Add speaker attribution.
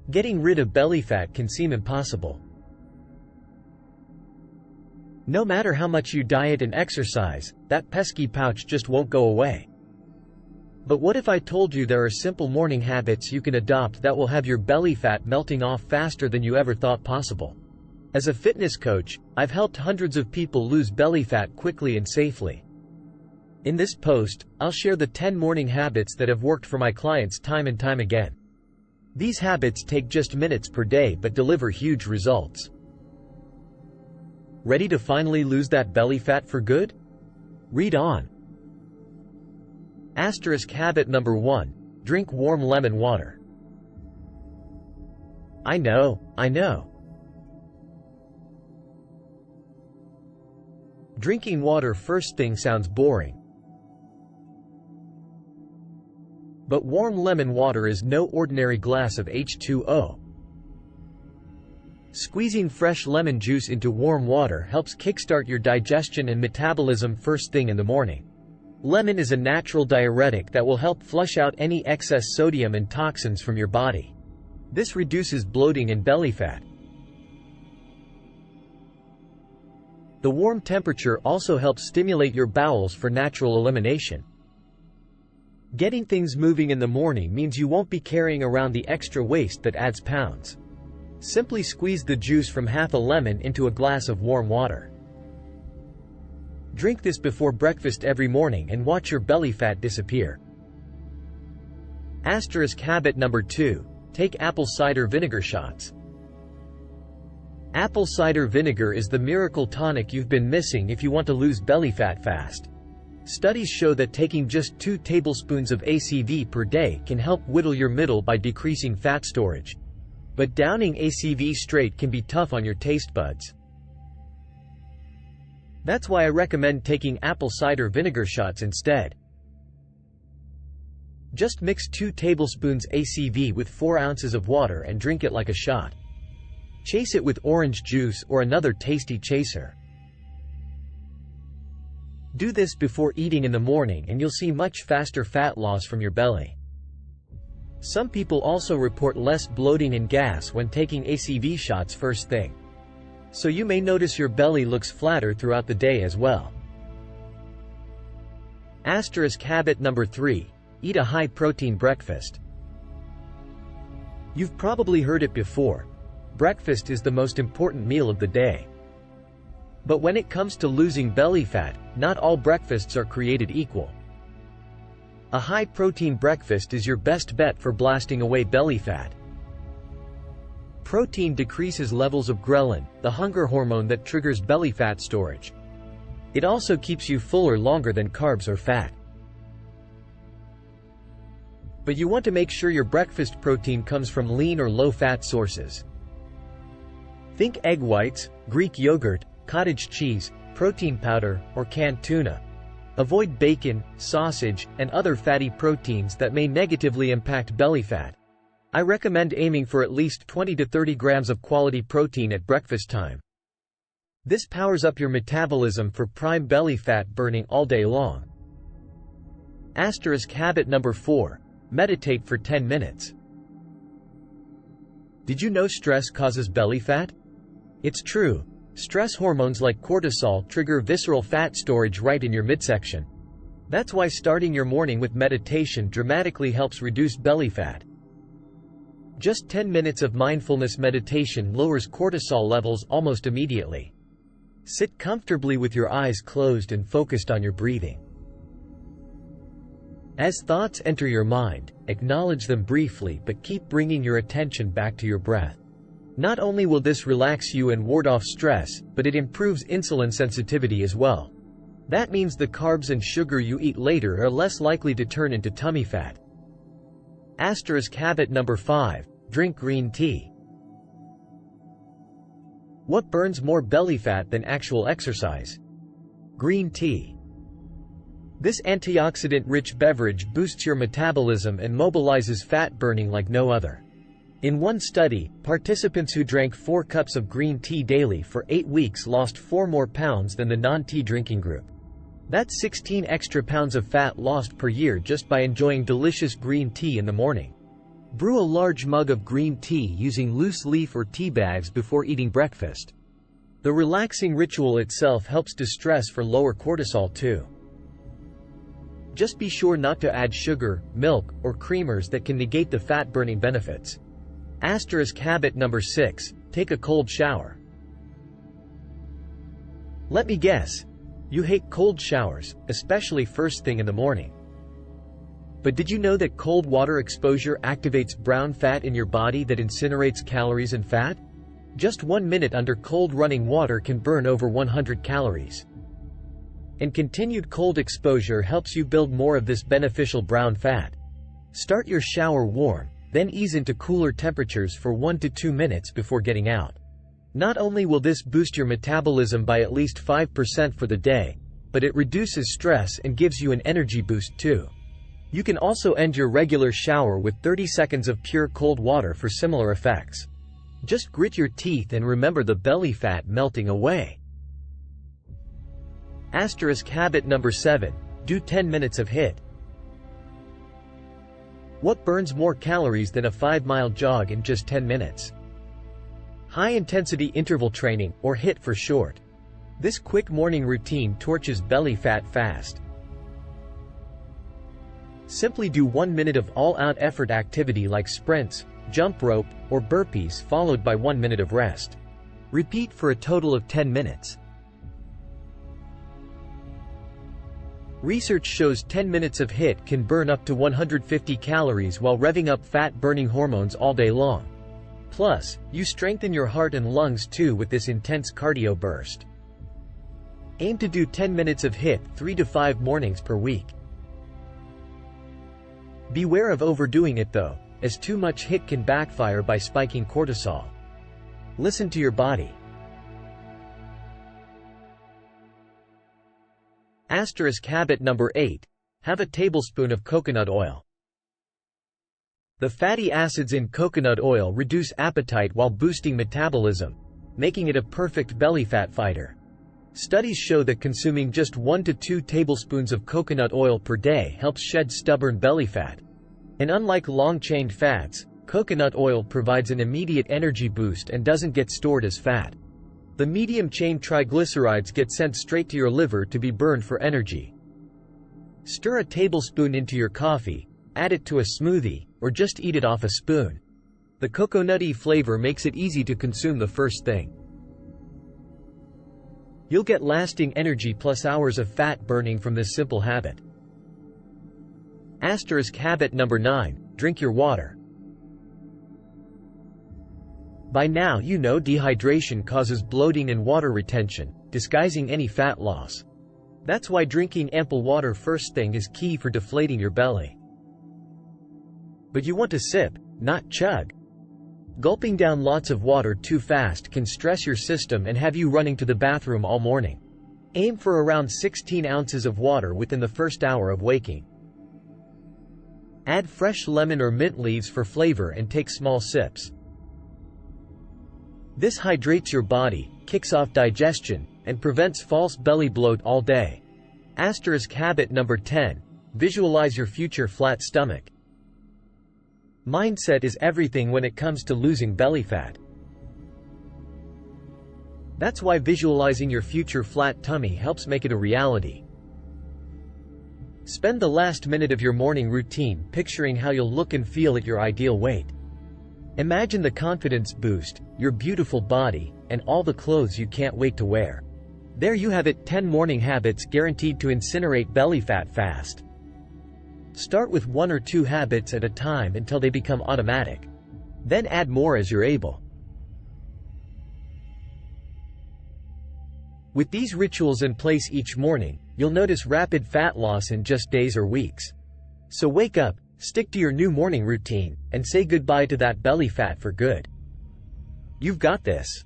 Speaker 1: Getting rid of belly fat can seem impossible. No matter how much you diet and exercise, that pesky pouch just won't go away. But what if I told you there are simple morning habits you can adopt that will have your belly fat melting off faster than you ever thought possible? As a fitness coach, I've helped hundreds of people lose belly fat quickly and safely. In this post, I'll share the 10 morning habits that have worked for my clients time and time again. These habits take just minutes per day but deliver huge results. Ready to finally lose that belly fat for good? Read on. Habit number 1. Drink warm lemon water. I know. Drinking water first thing sounds boring. But warm lemon water is no ordinary glass of H2O. Squeezing fresh lemon juice into warm water helps kickstart your digestion and metabolism first thing in the morning. Lemon is a natural diuretic that will help flush out any excess sodium and toxins from your body. This reduces bloating and belly fat. The warm temperature also helps stimulate your bowels for natural elimination. Getting things moving in the morning means you won't be carrying around the extra waste that adds pounds. Simply squeeze the juice from half a lemon into a glass of warm water. Drink this before breakfast every morning and watch your belly fat disappear. Habit number 2. Take apple cider vinegar shots. Apple cider vinegar is the miracle tonic you've been missing if you want to lose belly fat fast. Studies show that taking just 2 tablespoons of ACV per day can help whittle your middle by decreasing fat storage. But downing ACV straight can be tough on your taste buds. That's why I recommend taking apple cider vinegar shots instead. Just mix 2 tablespoons ACV with 4 ounces of water and drink it like a shot. Chase it with orange juice or another tasty chaser. Do this before eating in the morning and you'll see much faster fat loss from your belly. Some people also report less bloating and gas when taking ACV shots first thing. So you may notice your belly looks flatter throughout the day as well. Habit number 3. Eat a high-protein breakfast. You've probably heard it before. Breakfast is the most important meal of the day. But when it comes to losing belly fat, not all breakfasts are created equal. A high-protein breakfast is your best bet for blasting away belly fat. Protein decreases levels of ghrelin, the hunger hormone that triggers belly fat storage. It also keeps you fuller longer than carbs or fat. But you want to make sure your breakfast protein comes from lean or low-fat sources. Think egg whites, Greek yogurt, cottage cheese, protein powder, or canned tuna. Avoid bacon, sausage, and other fatty proteins that may negatively impact belly fat. I recommend aiming for at least 20 to 30 grams of quality protein at breakfast time. This powers up your metabolism for prime belly fat burning all day long. Habit number 4. Meditate for 10 minutes. Did you know stress causes belly fat? It's true. Stress hormones like cortisol trigger visceral fat storage right in your midsection. That's why starting your morning with meditation dramatically helps reduce belly fat. Just 10 minutes of mindfulness meditation lowers cortisol levels almost immediately. Sit comfortably with your eyes closed and focused on your breathing. As thoughts enter your mind, acknowledge them briefly but keep bringing your attention back to your breath. Not only will this relax you and ward off stress, but it improves insulin sensitivity as well. That means the carbs and sugar you eat later are less likely to turn into tummy fat. Habit number 5. Drink green tea. What burns more belly fat than actual exercise? Green tea. This antioxidant-rich beverage boosts your metabolism and mobilizes fat burning like no other. In one study, participants who drank 4 cups of green tea daily for 8 weeks lost 4 more pounds than the non-tea drinking group. That's 16 extra pounds of fat lost per year just by enjoying delicious green tea in the morning. Brew a large mug of green tea using loose leaf or tea bags before eating breakfast. The relaxing ritual itself helps distress for lower cortisol too. Just be sure not to add sugar, milk, or creamers that can negate the fat-burning benefits. Habit number 6. Take a cold shower. Let me guess. You hate cold showers, especially first thing in the morning. But did you know that cold water exposure activates brown fat in your body that incinerates calories and fat? Just 1 minute under cold running water can burn over 100 calories. And continued cold exposure helps you build more of this beneficial brown fat. Start your shower warm, then ease into cooler temperatures for 1 to 2 minutes before getting out. Not only will this boost your metabolism by at least 5% for the day, but it reduces stress and gives you an energy boost too. You can also end your regular shower with 30 seconds of pure cold water for similar effects. Just grit your teeth and remember the belly fat melting away. Habit number 7. Do 10 minutes of HIIT. What burns more calories than a 5-mile jog in just 10 minutes? High-intensity interval training, or HIIT for short. This quick morning routine torches belly fat fast. Simply do 1 minute of all-out effort activity like sprints, jump rope, or burpees followed by 1 minute of rest. Repeat for a total of 10 minutes. Research shows 10 minutes of HIIT can burn up to 150 calories while revving up fat-burning hormones all day long. Plus, you strengthen your heart and lungs too with this intense cardio burst. Aim to do 10 minutes of HIIT 3 to 5 mornings per week. Beware of overdoing it though, as too much HIIT can backfire by spiking cortisol. Listen to your body. Habit number 8. Have a tablespoon of coconut oil. The fatty acids in coconut oil reduce appetite while boosting metabolism, making it a perfect belly fat fighter. Studies show that consuming just 1 to 2 tablespoons of coconut oil per day helps shed stubborn belly fat. And unlike long-chained fats, coconut oil provides an immediate energy boost and doesn't get stored as fat. The medium-chain triglycerides get sent straight to your liver to be burned for energy. Stir a tablespoon into your coffee, add it to a smoothie, or just eat it off a spoon. The coconutty flavor makes it easy to consume the first thing. You'll get lasting energy plus hours of fat burning from this simple habit. Habit number 9. Drink your water. By now you know dehydration causes bloating and water retention, disguising any fat loss. That's why drinking ample water first thing is key for deflating your belly. But you want to sip, not chug. Gulping down lots of water too fast can stress your system and have you running to the bathroom all morning. Aim for around 16 ounces of water within the first hour of waking. Add fresh lemon or mint leaves for flavor and take small sips. This hydrates your body, kicks off digestion, and prevents false belly bloat all day. Habit number 10. Visualize your future flat stomach. Mindset is everything when it comes to losing belly fat. That's why visualizing your future flat tummy helps make it a reality. Spend the last minute of your morning routine picturing how you'll look and feel at your ideal weight. Imagine the confidence boost, your beautiful body, and all the clothes you can't wait to wear. There you have it, 10 morning habits guaranteed to incinerate belly fat fast. Start with 1 or 2 habits at a time until they become automatic. Then add more as you're able. With these rituals in place each morning, you'll notice rapid fat loss in just days or weeks. So wake up, stick to your new morning routine, and say goodbye to that belly fat for good. You've got this.